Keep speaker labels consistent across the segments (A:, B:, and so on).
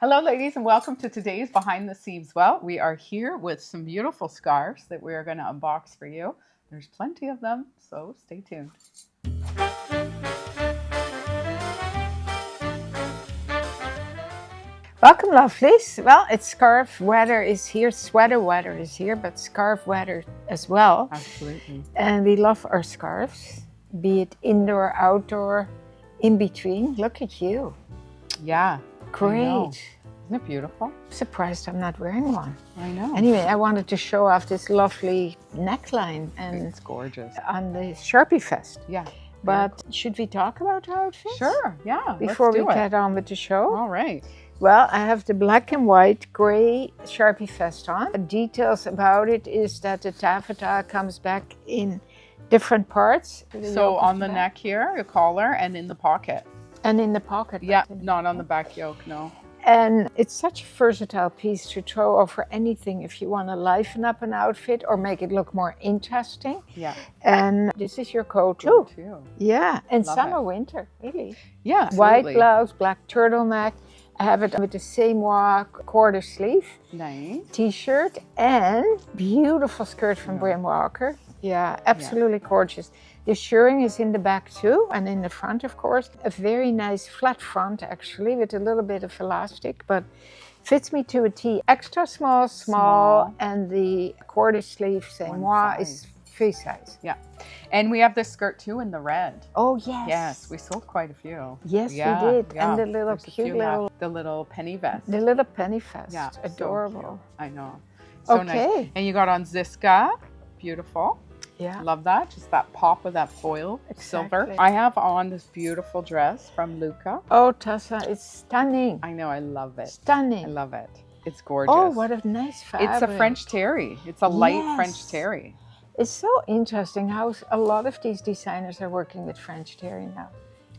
A: Hello ladies and welcome to today's Behind the Scenes. Well, we are here with some beautiful scarves that we are going to unbox for you. There's plenty of them, so stay tuned.
B: Welcome, lovelies. Well, it's scarf weather is here, sweater weather is here, but scarf weather as well.
A: Absolutely.
B: And we love our scarves, be it indoor, outdoor, in between. Look at you.
A: Yeah.
B: Great.
A: Isn't it beautiful?
B: I'm surprised I'm not wearing one.
A: I know.
B: Anyway, I wanted to show off this lovely neckline and
A: It's gorgeous.
B: on the Sharpie Fest.
A: Yeah.
B: But should we talk about our outfits?
A: Sure. Yeah.
B: Before
A: let's
B: we
A: do it.
B: get on with the show?
A: All right.
B: Well, I have the black and white gray Sharpie Vest on. The details about it is that the taffeta comes back in different parts.
A: So on the neck here, a collar, and in the pocket.
B: And in the pocket.
A: Yeah, not on the back yoke, no.
B: And it's such a versatile piece to throw over anything if you want to liven up an outfit or make it look more interesting.
A: Yeah.
B: And this is your coat too. Yeah, and
A: Love
B: summer,
A: it.
B: winter, really.
A: Yeah,
B: White
A: absolutely.
B: blouse, black turtleneck. I have it with the same quarter sleeve.
A: Nice.
B: T-shirt and beautiful skirt from Brim Walker. Yeah, absolutely gorgeous. The shirring is in the back too, and in the front, of course. A very nice flat front, actually, with a little bit of elastic, but fits me to a T. Extra small, and the quarter sleeve, same is free size.
A: Yeah. And we have this skirt too in the red.
B: Oh, yes.
A: Yes, we sold quite a few.
B: Yes,
A: Yeah,
B: we did.
A: yeah.
B: And the little
A: There's a
B: cute
A: few
B: little...
A: left. The little penny vest.
B: The little penny vest.
A: Yeah, so
B: adorable.
A: cute. I know. So
B: Okay.
A: nice. And you got on Ziska. Beautiful.
B: Yeah.
A: Love that. Just that pop of that foil silver.
B: Exactly.
A: I have on this beautiful dress from Luca.
B: Oh, Tessa, it's stunning.
A: I know. I love it.
B: Stunning.
A: I love it. It's gorgeous.
B: Oh, what a nice fabric.
A: It's a French terry. It's a light
B: Yes.
A: French terry.
B: It's so interesting how a lot of these designers are working with French terry now,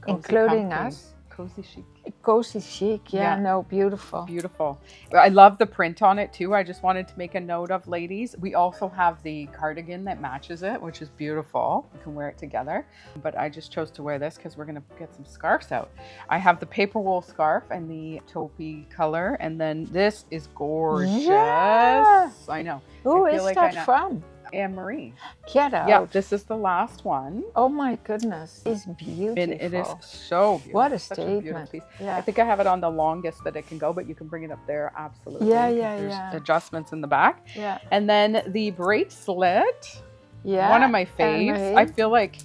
A: Cozy,
B: including
A: comfy,
B: us.
A: Cozy chic.
B: Cozy chic, yeah, no, beautiful.
A: Beautiful. I love the print on it too. I just wanted to make a note of, ladies. We also have the cardigan that matches it, which is beautiful. You can wear it together. But I just chose to wear this because we're going to get some scarves out. I have the paper wool scarf and the taupey color. And then this is gorgeous.
B: Yeah.
A: I know.
B: Who
A: I feel
B: is
A: like
B: that
A: I know.
B: from?
A: Anne-Marie.
B: Get out.
A: Yeah, this is the last one.
B: Oh my goodness, it's beautiful.
A: And it is so beautiful.
B: What a
A: Such a beautiful
B: statement.
A: piece.
B: Yeah.
A: I think I have it on the longest that it can go, but you can bring it up there, absolutely.
B: Yeah,
A: 'cause
B: yeah,
A: there's
B: yeah.
A: adjustments in the back.
B: Yeah.
A: And then the bracelet,
B: Yeah.
A: one of my faves.
B: Anne-Marie.
A: I feel like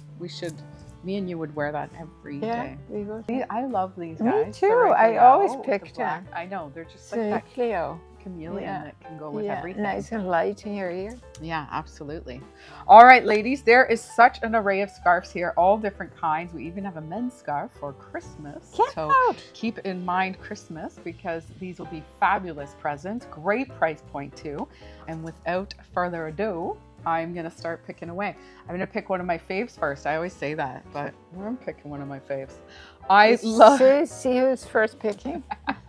A: me and you would wear that every
B: Yeah,
A: day.
B: we would.
A: I love these
B: Me
A: guys.
B: too.
A: The red
B: I
A: Cleo
B: always
A: with
B: picked
A: the black.
B: them.
A: I know. They're just
B: So
A: like that
B: Cleo.
A: chameleon
B: Yeah.
A: that can go with
B: Yeah,
A: everything.
B: nice and light in your ear.
A: Yeah, absolutely. All right, ladies, there is such an array of scarves here, all different kinds. We even have a men's scarf for Christmas.
B: Get
A: So
B: out.
A: keep in mind Christmas because these will be fabulous presents. Great price point too. And without further ado, I'm going to start picking away. I'm going to pick one of my faves first. I always say that, but I'm picking one of my faves. I love...
B: See who's first picking?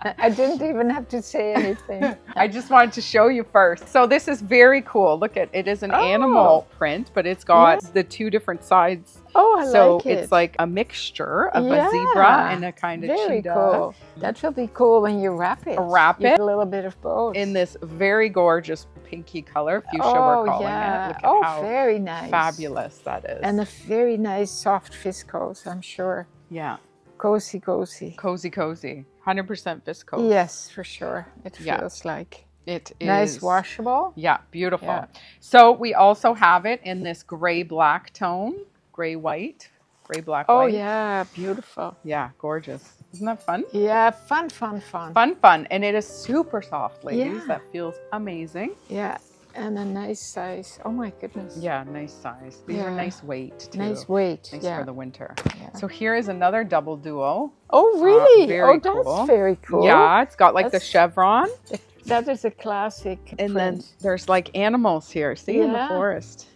B: I didn't even have to say anything.
A: I just wanted to show you first. So this is very cool. Look at it. Is an animal print, but it's got the two different sides.
B: Oh, I
A: So
B: like it.
A: it's like a mixture of a zebra and a kind of
B: very
A: cheetah.
B: cool. That will be cool when you wrap it.
A: Wrap
B: You
A: it
B: get a little bit of both.
A: In this very gorgeous pinky color, fuchsia we're calling it. Look at how
B: very nice.
A: fabulous that is.
B: And a very nice soft viscose, I'm sure.
A: Yeah,
B: Cozy, cozy.
A: cozy, cozy. 100% viscose.
B: Yes, for sure. It
A: Yeah.
B: feels like.
A: It is.
B: Nice washable.
A: Yeah, beautiful.
B: Yeah.
A: So we also have it in this gray-black tone, gray-white, gray-black
B: Oh,
A: white.
B: yeah, beautiful.
A: Yeah, gorgeous. Isn't that fun?
B: Yeah, fun.
A: Fun. And it is super soft, ladies.
B: Yeah.
A: That feels amazing.
B: Yeah, and a nice size. Oh my goodness.
A: Yeah, nice size. These are
B: Yeah.
A: nice weight, too.
B: Nice weight.
A: Nice
B: yeah.
A: for the winter.
B: Yeah.
A: So here is another double duo.
B: Oh, really?
A: very
B: Oh, that's
A: cool.
B: very cool.
A: Yeah, it's got like the
B: That's-
A: chevron.
B: That is a classic
A: And
B: print.
A: then there's like animals here. See, in the
B: Yeah.
A: forest.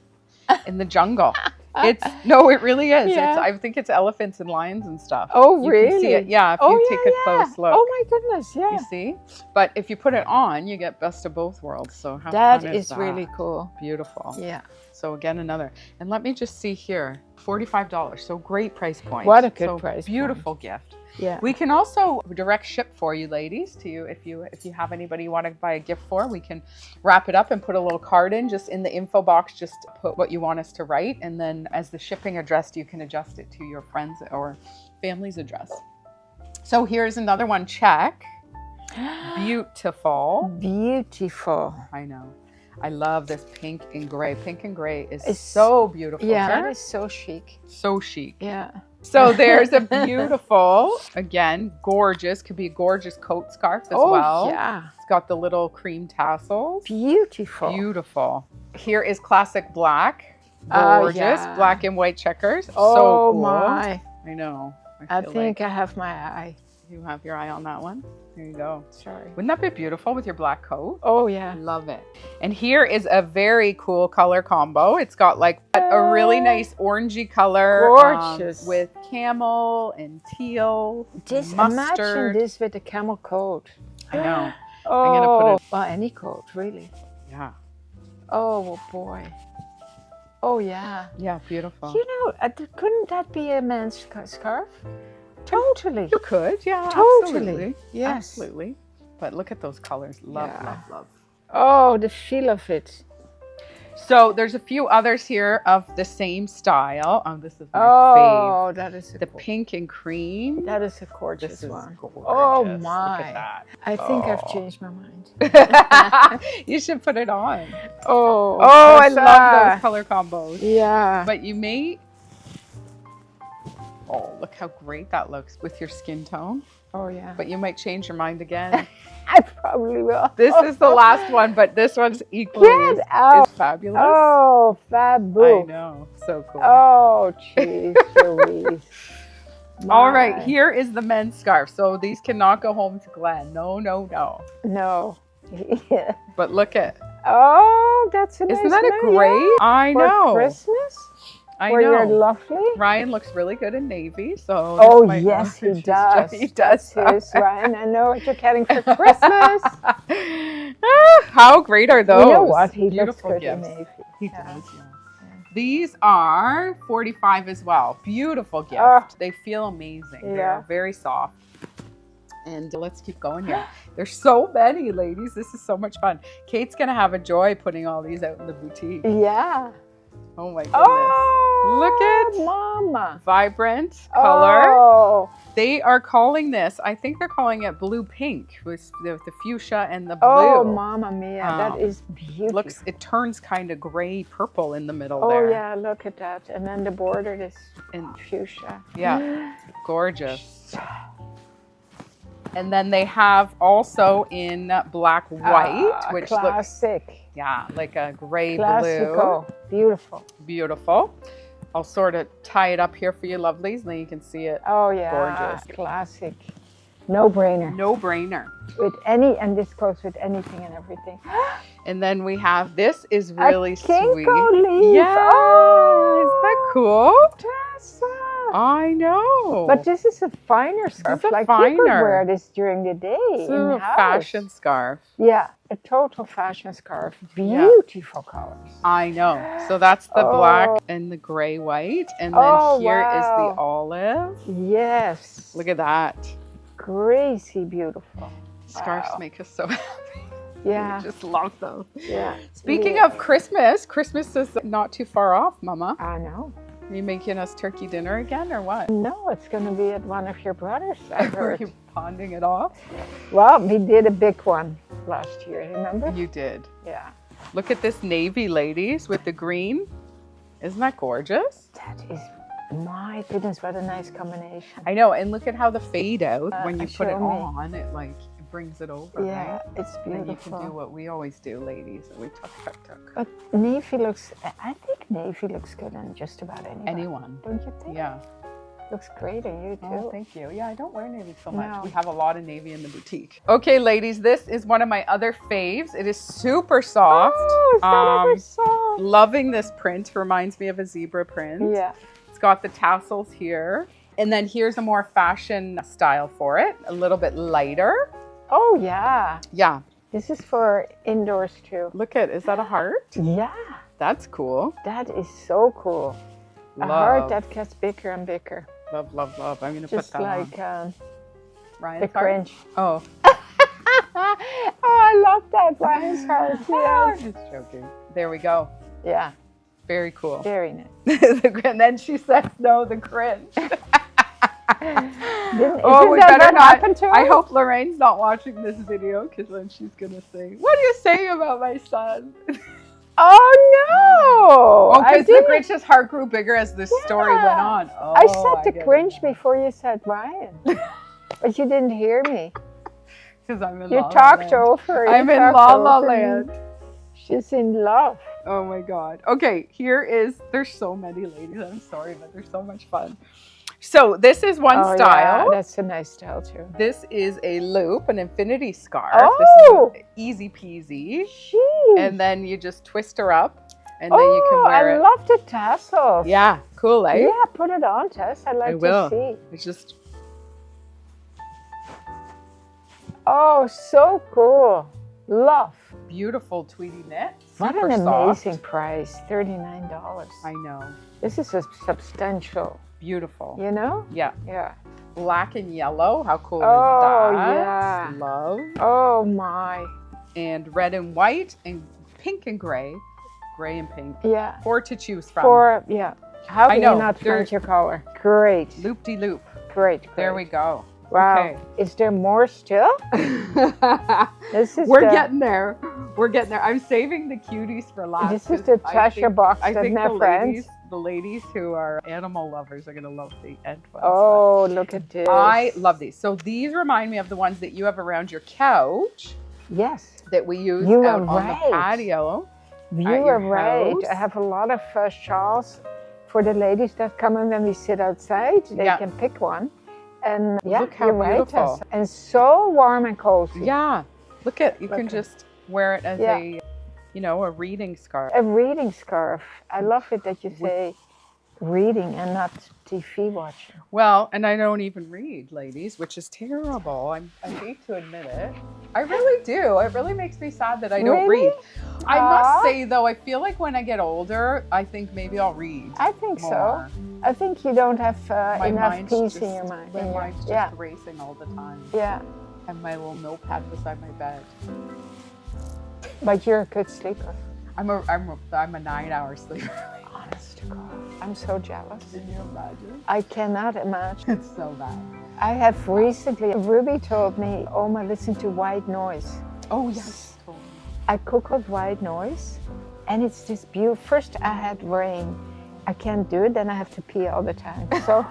A: In the jungle. It really is.
B: Yeah.
A: I think it's elephants and lions and stuff.
B: Oh,
A: You
B: really?
A: can see it. Yeah, if you take a close look.
B: Oh my goodness, yeah.
A: You see? But if you put it on, you get best of both worlds. So how
B: That
A: fun
B: is
A: that?
B: really cool.
A: Beautiful.
B: Yeah.
A: So again, another. And let me just see here. $45. So great price point.
B: What a good
A: So
B: price point.
A: Beautiful gift.
B: Yeah.
A: We can also direct ship for you ladies to you if you have anybody you want to buy a gift for. We can wrap it up and put a little card in just in the info box. Just put what you want us to write, and then as the shipping address, you can adjust it to your friends or family's address. So here's another one. Check. Beautiful.
B: Beautiful.
A: I know. I love this pink and gray. Pink and gray is so beautiful.
B: Yeah, that is so chic.
A: So chic.
B: Yeah.
A: So there's a beautiful, again, gorgeous, could be a gorgeous coat scarf as well.
B: Yeah.
A: It's got the little cream tassels.
B: Beautiful.
A: Beautiful. Here is classic black. Gorgeous.
B: Yeah.
A: Black and white checkers.
B: Oh,
A: so cool.
B: my.
A: I know.
B: I
A: feel
B: think
A: like
B: I have my eye.
A: you have your eye on that one. There you go.
B: Sorry.
A: Wouldn't that be beautiful with your black coat?
B: Oh, yeah.
A: Love it. And here is a very cool color combo. It's got like a really nice orangey color.
B: Gorgeous.
A: With camel and teal,
B: Just
A: mustard.
B: imagine this with a camel coat.
A: I know.
B: Oh,
A: I'm gonna put it.
B: well, any coat, really.
A: Yeah.
B: Oh, boy. Oh, yeah.
A: Yeah, beautiful.
B: You know, couldn't that be a man's scarf? Totally.
A: You could, yeah.
B: Totally.
A: Absolutely.
B: Yes.
A: Absolutely. But look at those colors. Love,
B: Yeah.
A: love, love.
B: Oh, the feel of it.
A: So there's a few others here of the same style. Oh, this is my
B: Oh, that is
A: fave.
B: a
A: The pink and cream.
B: That is a gorgeous
A: This is
B: one.
A: gorgeous.
B: Oh,
A: Look
B: my.
A: at that.
B: I think I've
A: Oh.
B: changed my mind.
A: You should put it on.
B: Oh,
A: Oh, I
B: Tessa.
A: love those color combos.
B: Yeah.
A: But you may... Oh, look how great that looks with your skin tone.
B: Oh, yeah.
A: But you might change your mind again.
B: I probably will.
A: This is the last one, but this one's equally
B: Get
A: as
B: out.
A: fabulous.
B: Oh, faboo.
A: I know. So cool.
B: Oh, jeez, Louise.
A: All right,
B: My.
A: here is the men's scarf. So these cannot go home to Glenn. No, no, no.
B: No. Yeah.
A: But look at,
B: Oh, that's a nice
A: isn't that a
B: one,
A: great?
B: yeah.
A: I
B: For
A: know.
B: Christmas?
A: I
B: Where you're
A: know.
B: lovely?
A: Ryan looks really good in navy, so.
B: Oh,
A: this might
B: yes,
A: not-
B: he does.
A: He does.
B: That's his, Ryan. I know what you're getting for Christmas.
A: How great are those?
B: You know what? He looks
A: Beautiful
B: good in
A: gifts.
B: navy.
A: He
B: Yeah.
A: does, yeah. These are 45 as well. Beautiful gift.
B: Oh.
A: They feel amazing.
B: Yeah.
A: They're very soft. And let's keep going here. There's so many, ladies. This is so much fun. Kate's going to have a joy putting all these out in the boutique.
B: Yeah.
A: Oh my goodness.
B: Oh,
A: Look at
B: Mama.
A: vibrant color.
B: Oh,
A: They are calling this, I think they're calling it blue pink with the fuchsia and the blue.
B: oh, Mama Mia. That
A: Um,
B: is beautiful.
A: It turns kind of gray purple in the middle
B: Oh,
A: there.
B: yeah, look at that. And then the border is
A: And
B: fuchsia.
A: yeah, gorgeous. And then they have also in black white, which looks,
B: classic.
A: yeah, like a gray
B: Classico. Beautiful.
A: blue. Beautiful. I'll sort of tie it up here for you lovelies, and then you can see it.
B: Oh, yeah.
A: Gorgeous.
B: Classic. No brainer.
A: No brainer.
B: With any, and this goes with anything and everything.
A: And then we have, this is really
B: a
A: sweet.
B: Kinko leaf.
A: Yeah,
B: Oh,
A: isn't that cool?
B: Tessa.
A: I know.
B: But this is a finer scarf.
A: a
B: Like you could
A: finer.
B: wear this during the day.
A: It's
B: in
A: a
B: house.
A: fashion scarf.
B: Yeah, a total fashion scarf.
A: Yeah.
B: Beautiful colors.
A: I know. So that's the
B: Oh.
A: black and the gray white. And then
B: Oh,
A: here is
B: wow.
A: the olive.
B: Yes.
A: Look at that.
B: Crazy beautiful.
A: Scarves
B: Wow.
A: make us so happy.
B: Yeah.
A: We just love them.
B: Yeah.
A: Speaking
B: Yeah.
A: of Christmas, Christmas is not too far off, Mama.
B: I know.
A: Are you making us turkey dinner again or what?
B: No, it's going to be at one of your brothers. I
A: Are
B: heard.
A: you ponding it off?
B: Well, we did a big one last year, remember?
A: You did.
B: Yeah.
A: Look at this navy, ladies, with the green. Isn't that gorgeous?
B: That is, my goodness, what a nice combination.
A: I know, and look at how the fade out when you put it
B: show me.
A: on, it like it brings it over,
B: Yeah,
A: right?
B: it's
A: Then you
B: beautiful.
A: can do what we always do, ladies. We tuck, tuck, tuck.
B: But navy looks, I think navy looks good on just about anybody.
A: Anyone.
B: Don't you think?
A: Yeah.
B: Looks great on you too.
A: Oh, thank you. Yeah, I don't wear navy so much.
B: No.
A: We have a lot of navy in the boutique. Okay, ladies, this is one of my other faves. It is super soft.
B: Oh, is that ever soft?
A: Loving this print. Reminds me of a zebra print.
B: Yeah.
A: It's got the tassels here. And then here's a more fashion style for it. A little bit lighter.
B: Oh, yeah.
A: Yeah.
B: This is for indoors too.
A: Look at, is that a heart?
B: Yeah.
A: That's cool.
B: That is so cool. A
A: Love.
B: heart that gets bigger and bigger.
A: Love, love, love. I'm gonna
B: Just
A: put that
B: like
A: on. Ryan's
B: the
A: heart?
B: cringe.
A: Oh.
B: Oh, I love that Ryan's heart.
A: I'm
B: Yeah.
A: just joking. There we go.
B: Yeah.
A: Very cool.
B: Very nice.
A: And then she says, no, the cringe.
B: Isn't
A: We
B: that
A: better
B: what
A: not.
B: happened to her?
A: I hope Lorraine's not watching this video because then she's going to say, what do you say about my son?
B: Oh no!
A: Oh, because the Grinch's heart grew bigger as this story went on. Oh,
B: I said the
A: get
B: cringe
A: it.
B: before you said Ryan. But you didn't hear me.
A: Because I'm in
B: You
A: La La
B: talked
A: Land.
B: over her.
A: I'm in La La Land.
B: She's in love.
A: Oh my God. Okay, there's so many ladies. I'm sorry, but they're so much fun. So this is one style.
B: Yeah, that's a nice style too.
A: This is a loop, an infinity scarf.
B: Oh!
A: This is easy peasy.
B: Jeez.
A: And then you just twist her up and then you can wear
B: I
A: it.
B: love the tassels.
A: Yeah, cool, eh?
B: Yeah, put it on, Tess. I'd like to see.
A: It's just,
B: Oh, so cool. Love.
A: beautiful tweedy knit.
B: What
A: Super
B: an
A: soft.
B: amazing price. $39.
A: I know.
B: This is a substantial,
A: Beautiful.
B: you know?
A: Yeah.
B: Yeah.
A: Black and yellow. How cool
B: Oh,
A: is that?
B: yeah.
A: Love.
B: Oh my.
A: And red and white and pink and gray. Gray and pink.
B: Yeah.
A: 4 to choose from.
B: How
A: I
B: can
A: know,
B: you not
A: they're-
B: find your color? Great.
A: Loop-de-loop.
B: Great.
A: There we go.
B: Wow.
A: Okay.
B: Is there more still? This is
A: We're
B: the,
A: getting there. We're getting there. I'm saving the cuties for last.
B: This is
A: 'cause
B: the
A: I
B: treasure
A: think-
B: box
A: I
B: that
A: think
B: never ends.
A: the ladies who are animal lovers are going to love the end ones.
B: Oh, look at this.
A: I love these. So these remind me of the ones that you have around your couch
B: Yes.
A: that we use
B: You
A: out
B: are
A: on the
B: right.
A: patio.
B: You
A: At your
B: are right.
A: house?
B: I have a lot of shawls for the ladies that come in when we sit outside. They
A: Yeah.
B: can pick one. And yeah,
A: Look how
B: you're right.
A: beautiful.
B: Tess. And so warm and cozy.
A: Yeah. Look at, you
B: Look
A: can
B: at-
A: just wear it as
B: Yeah.
A: a reading scarf.
B: A reading scarf. I love it that you say reading and not TV watching.
A: Well, and I don't even read, ladies, which is terrible. I hate to admit it. I really do. It really makes me sad that I don't
B: Really?
A: read. I
B: Aw.
A: must say, though, I feel like when I get older, I think maybe I'll read.
B: I think so.
A: more.
B: I think you don't have
A: My
B: enough
A: mind's
B: peace
A: just,
B: in your mind.
A: My
B: in your-
A: mind's just
B: yeah,
A: racing all the time.
B: yeah.
A: I have my little notepad beside my bed.
B: But you're a good sleeper.
A: I'm a 9-hour sleeper.
B: Honest to God. I'm so jealous.
A: Can you imagine?
B: I cannot imagine.
A: It's so bad.
B: I have recently, Ruby told me, Oma, listen to white noise.
A: Oh, yes. Totally.
B: I googled white noise and it's this beautiful. First I had rain. I can't do it, then I have to pee all the time. So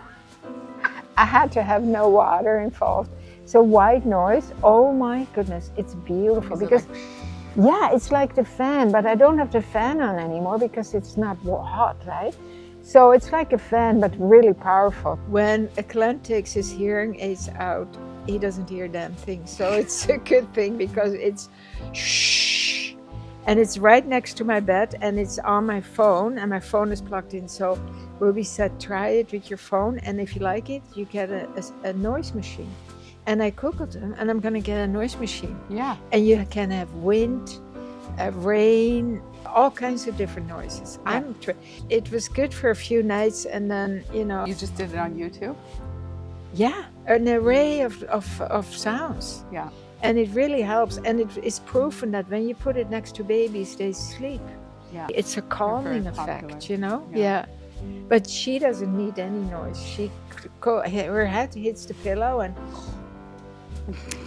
B: I had to have no water involved. So white noise, oh my goodness, it's beautiful.
A: Is it
B: Because,
A: like-
B: yeah, it's like the fan, but I don't have the fan on anymore because it's not hot, right? So it's like a fan, but really powerful. When a client takes his hearing aids out, he doesn't hear damn thing. So it's a good thing because it's shh. And it's right next to my bed and it's on my phone and my phone is plugged in. So Ruby said, try it with your phone. And if you like it, you get a noise machine. And I googled them and I'm going to get a noise machine.
A: Yeah.
B: And you can have wind, rain, all kinds of different noises.
A: Yeah.
B: It was good for a few nights and then,
A: You just did it on YouTube?
B: yeah, an array of sounds.
A: Yeah.
B: And it really helps. And it is proven that when you put it next to babies, they sleep.
A: Yeah.
B: It's a calming
A: popular.
B: effect,
A: Yeah.
B: Yeah. But she doesn't need any noise. Her head hits the pillow and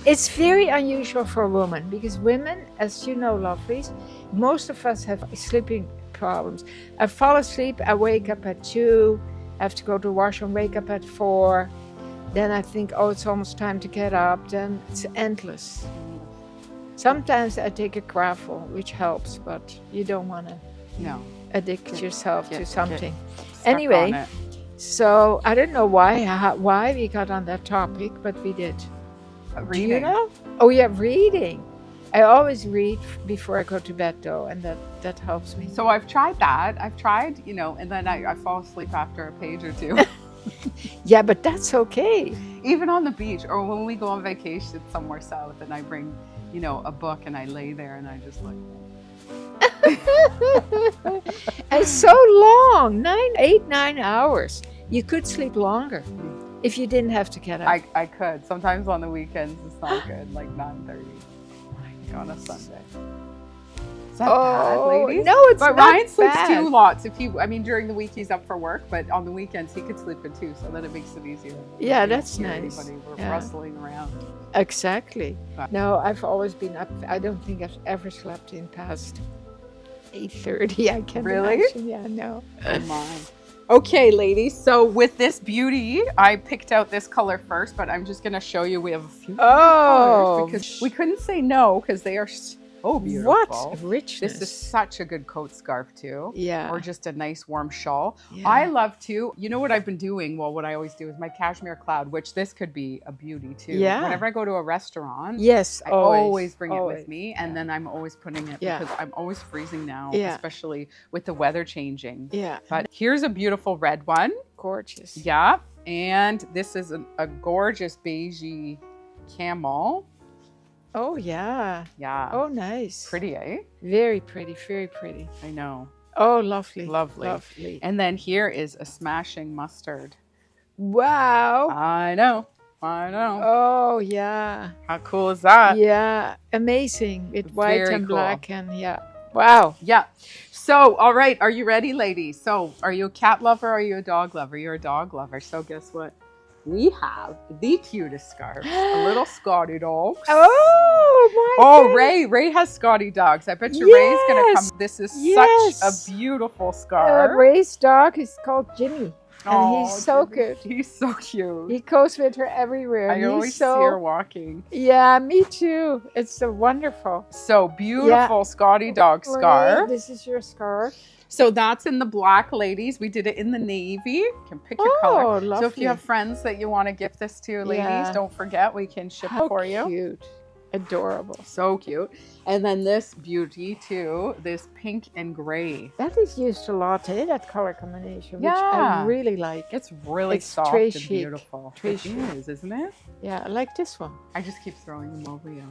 B: it's very unusual for a woman because women, as you know, lovelies, most of us have sleeping problems. I fall asleep, I wake up at 2, I have to go to the washroom, wake up at 4. Then I think, oh, it's almost time to get up. Then it's endless. Sometimes I take a gravel, which helps, but you don't want to
A: No.
B: addict yourself to something.
A: Stuck
B: Anyway,
A: on it.
B: so I don't know why we got on that topic, but we did. Do you
A: Reading.
B: know? Oh yeah, reading. I always read before I go to bed though, and that helps me.
A: So I've tried that. I've tried, and then I fall asleep after a page or two.
B: Yeah, but that's okay.
A: Even on the beach or when we go on vacation somewhere south and I bring, a book and I lay there and I just like.
B: And so long, 9 hours. You could sleep longer if you didn't have to get up.
A: I could. Sometimes on the weekends it's not good, like 9:30 like on a Sunday. Is that bad, ladies?
B: No, it's
A: but
B: not
A: Ryan sleeps
B: bad.
A: 2 lots. During the week he's up for work, but on the weekends he could sleep in 2, so then it makes it easier.
B: Yeah,
A: You don't
B: that's
A: hear
B: nice.
A: anybody
B: Yeah.
A: rustling around.
B: Exactly.
A: But-
B: No, I've always been up. I don't think I've ever slept in past 8:30. I can't
A: Really?
B: imagine. Yeah, no.
A: Oh my. Okay, ladies. So with this beauty, I picked out this color first, but I'm just gonna show you. We have a few
B: Oh,
A: colors because we couldn't say no because they are so beautiful.
B: what richness.
A: This is such a good coat scarf too.
B: Yeah.
A: Or just a nice warm shawl.
B: Yeah.
A: I love to, you know what I've been doing? Well, what I always do is my cashmere cloud, which this could be a beauty too.
B: Yeah.
A: Whenever I go to a restaurant,
B: Yes,
A: I always bring it
B: always.
A: with me, and then I'm always putting it
B: Yeah.
A: because I'm always freezing now,
B: Yeah.
A: especially with the weather changing.
B: Yeah,
A: But here's a beautiful red one.
B: gorgeous.
A: Yeah. And this is a gorgeous beigey camel.
B: Oh, yeah.
A: Yeah.
B: Oh, nice.
A: Pretty, eh?
B: Very pretty, very pretty.
A: I know.
B: Oh, lovely.
A: Lovely.
B: Lovely.
A: And then here is a smashing mustard.
B: Wow.
A: I know. I know.
B: Oh, yeah.
A: How cool is that?
B: Yeah, amazing. With white
A: Very
B: and
A: cool.
B: black and yeah. Wow.
A: Yeah. So, all right. Are you ready, ladies? So, are you a cat lover or are you a dog lover? You're a dog lover. So, guess what? We have the cutest scarves. A little Scotty dog.
B: Oh, my
A: Oh,
B: goodness.
A: Ray has Scotty dogs. I bet you Ray's gonna
B: Yes.
A: come. This is
B: Yes.
A: such a beautiful scarf.
B: Ray's dog is called Jimmy. And
A: Oh,
B: he's so
A: Jimmy.
B: good.
A: He's so cute.
B: He goes with her everywhere.
A: I
B: and he's
A: always
B: so,
A: see her walking.
B: Yeah, me too. It's so wonderful.
A: So beautiful Scotty dog
B: Ray,
A: scarf.
B: this is your scarf.
A: So that's in the black, ladies. We did it in the navy. You can pick your color.
B: Oh,
A: So if
B: lovely.
A: you have friends that you want to gift this to, ladies,
B: Yeah.
A: don't forget we can ship
B: How
A: it for you.
B: cute. Adorable.
A: So cute. And then this beauty too, this pink and gray.
B: That is used a lot, eh? That color combination, which
A: Yeah.
B: I really like.
A: It's really
B: It's
A: soft
B: très
A: and
B: chic.
A: beautiful.
B: Très
A: It
B: chic.
A: is, isn't it?
B: Yeah, I like this one.
A: I just keep throwing them over you.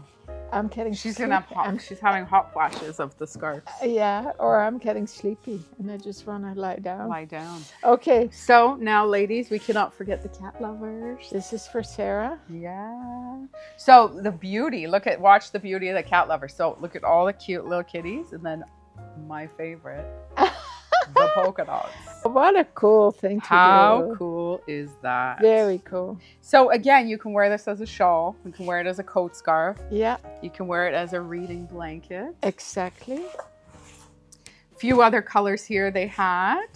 B: I'm getting
A: She's
B: sleepy.
A: gonna have she's having hot flashes of the scarf.
B: Yeah, or I'm getting sleepy and I just want to lie down.
A: Lie down.
B: Okay,
A: So now, ladies, we cannot forget the cat lovers.
B: this is for Sarah.
A: Yeah. So the beauty, watch the beauty of the cat lover. So look at all the cute little kitties, and then my favorite, the polka dots.
B: What a cool thing to
A: How
B: do.
A: cool is that?
B: Very cool.
A: So again, you can wear this as a shawl. You can wear it as a coat scarf.
B: Yeah,
A: You can wear it as a reading blanket.
B: exactly.
A: Few other colors here they had.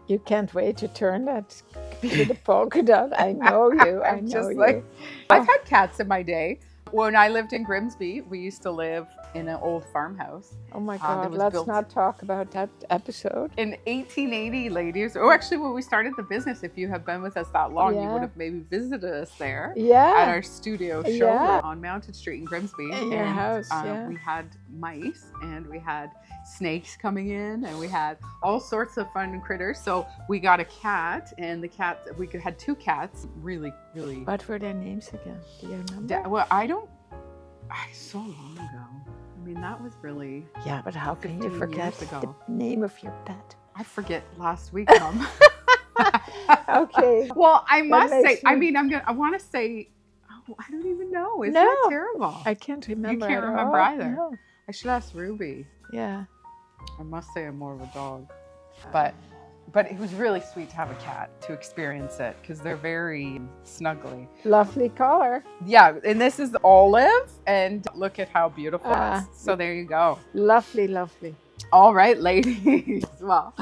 B: You can't wait to turn that to the polka dot. I know you. I
A: I'm
B: know
A: just
B: you.
A: like, I've had cats in my day. When I lived in Grimsby, we used to live in an old farmhouse.
B: Oh my
A: there
B: God,
A: was
B: let's
A: built-
B: not talk about that episode.
A: In 1880, ladies, or actually when we started the business, if you have been with us that long, you
B: Yeah.
A: would have maybe visited us there at
B: Yeah,
A: our studio showroom
B: Yeah.
A: on Mountain Street in Grimsby.
B: In your house, yeah.
A: We had mice and we had snakes coming in and we had all sorts of fun critters. So we got a cat, and the cat, had 2 cats. Really, really.
B: what were their names again? Do you remember?
A: Well, so long ago. I mean, that was really,
B: Yeah, but how can you
A: 15
B: forget
A: years ago.
B: the name of your pet?
A: I forget last week, Mom.
B: Okay.
A: Well, I must say,
B: makes
A: I
B: me-
A: mean, I want to say, oh, I don't even know. Is
B: No.
A: that terrible?
B: I can't remember.
A: can't
B: at
A: remember
B: all.
A: either.
B: No.
A: I should ask Ruby.
B: Yeah.
A: I must say I'm more of a dog. But it was really sweet to have a cat to experience it because they're very snuggly.
B: Lovely color.
A: Yeah, and this is olive, and look at how beautiful it
B: Ah.
A: is. So there you go.
B: Lovely, lovely.
A: All right, ladies. Well,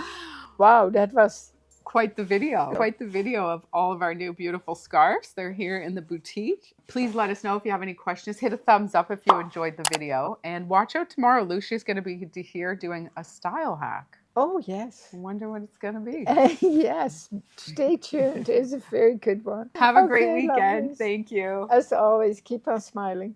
B: Wow, that was
A: quite the video. Quite the video of all of our new beautiful scarves. They're here in the boutique. Please let us know if you have any questions. Hit a thumbs up if you enjoyed the video. And watch out tomorrow. Lousje's going to be here doing a style hack.
B: Oh, yes.
A: I wonder what it's going to be.
B: Yes. Stay tuned. It's a very good one.
A: Have a great
B: Okay,
A: weekend.
B: lovelies.
A: Thank you.
B: As always, keep on smiling.